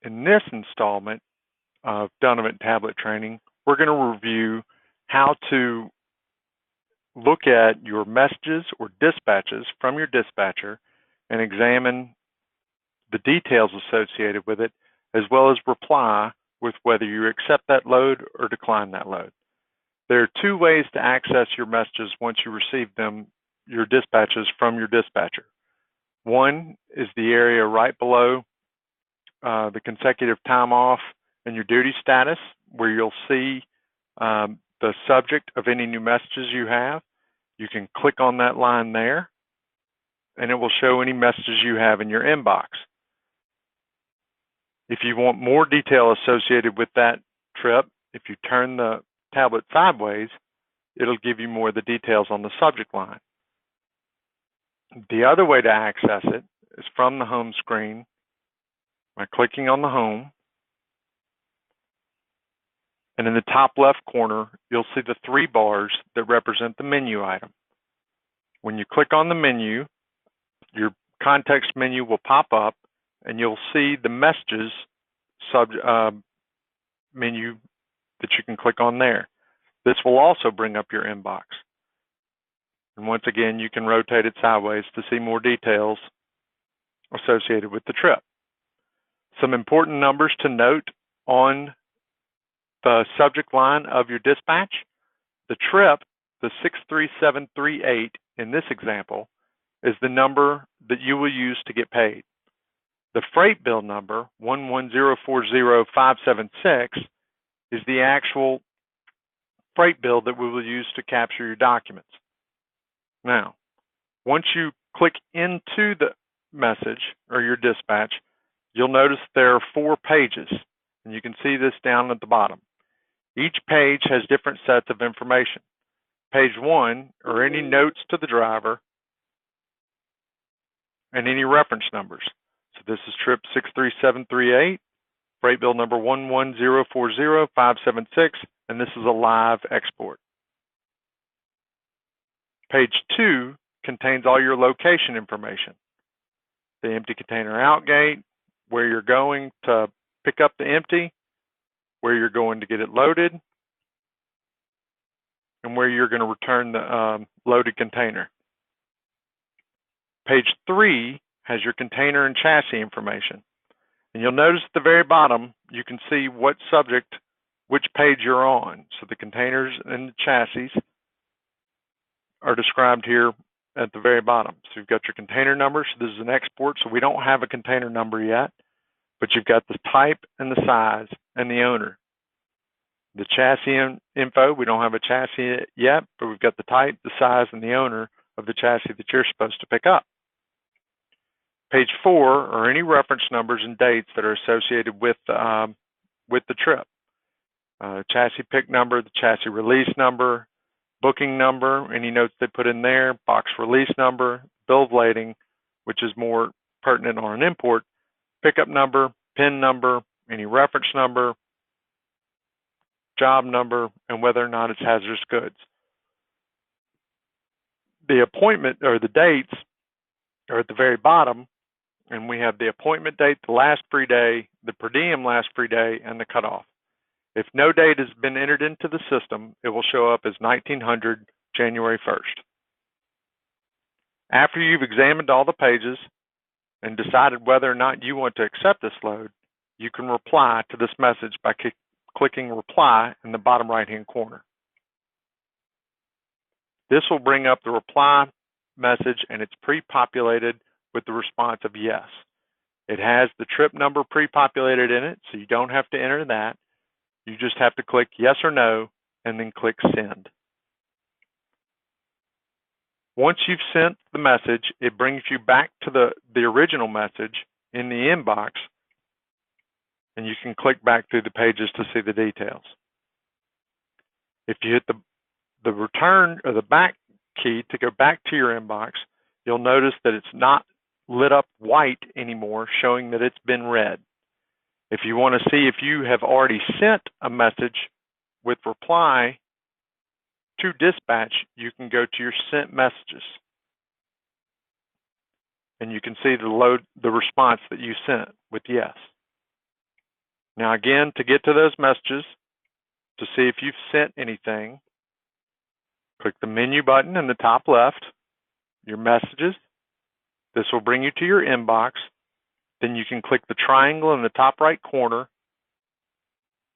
In this installment of Donovan Tablet Training, we're going to review how to look at your messages or dispatches from your dispatcher and examine the details associated with it, as well as reply with whether you accept that load or decline that load. There are two ways to access your messages once you receive them, your dispatches from your dispatcher. One is the area right below the consecutive time off and your duty status, where you'll see the subject of any new messages you have. You can click on that line there, and it will show any messages you have in your inbox. If you want more detail associated with that trip, if you turn the tablet sideways, it'll give you more of the details on the subject line. The other way to access it is from the home screen by clicking on the home. And in the top left corner, you'll see the three bars that represent the menu item. When you click on the menu, your context menu will pop up, and you'll see the messages menu that you can click on there. This will also bring up your inbox. And once again, you can rotate it sideways to see more details associated with the trip. Some important numbers to note on the subject line of your dispatch. The trip, the 63738 in this example, is the number that you will use to get paid. The freight bill number, 11040,576, is the actual freight bill that we will use to capture your documents. Now, once you click into the message or your dispatch, you'll notice there are 4 pages, and you can see this down at the bottom. Each page has different sets of information. Page 1 are any notes to the driver and any reference numbers. So this is trip 63738, freight bill number 11040,576, and this is a live export. Page 2 contains all your location information. The empty container outgate, where you're going to pick up the empty, where you're going to get it loaded, and where you're going to return the loaded container. Page 3 has your container and chassis information. And you'll notice at the very bottom, you can see what subject, which page you're on. So the containers and the chassis are described here at the very bottom. So you've got your container number. So this is an export, so we don't have a container number yet, but you've got the type and the size and the owner. The chassis info, we don't have a chassis yet, but we've got the type, the size, and the owner of the chassis that you're supposed to pick up. Page 4 are any reference numbers and dates that are associated with the trip. Chassis pick number, the chassis release number, booking number, any notes they put in there, box release number, bill of lading, which is more pertinent on an import, pickup number, PIN number, any reference number, job number, and whether or not it's hazardous goods. The appointment or the dates are at the very bottom, and we have the appointment date, the last free day, the per diem last free day, and the cutoff. If no date has been entered into the system, it will show up as 1900 January 1st. After you've examined all the pages and decided whether or not you want to accept this load, you can reply to this message by clicking reply in the bottom right-hand corner. This will bring up the reply message, and it's pre-populated with the response of yes. It has the trip number pre-populated in it, so you don't have to enter that. You just have to click yes or no and then click send. Once you've sent the message, it brings you back to the original message in the inbox, and you can click back through the pages to see the details. If you hit the return or the back key to go back to your inbox, you'll notice that it's not lit up white anymore, showing that it's been read. If you want to see if you have already sent a message with reply to dispatch, you can go to your sent messages, and you can see the response that you sent with yes. Now again, to get to those messages, to see if you've sent anything, click the menu button in the top left, your messages. This will bring you to your inbox. Then you can click the triangle in the top right corner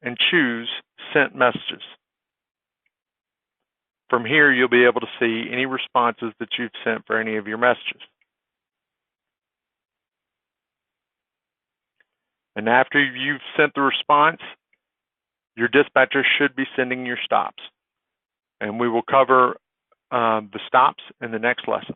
and choose Sent Messages. From here, you'll be able to see any responses that you've sent for any of your messages. And after you've sent the response, your dispatcher should be sending your stops. And we will cover the stops in the next lesson.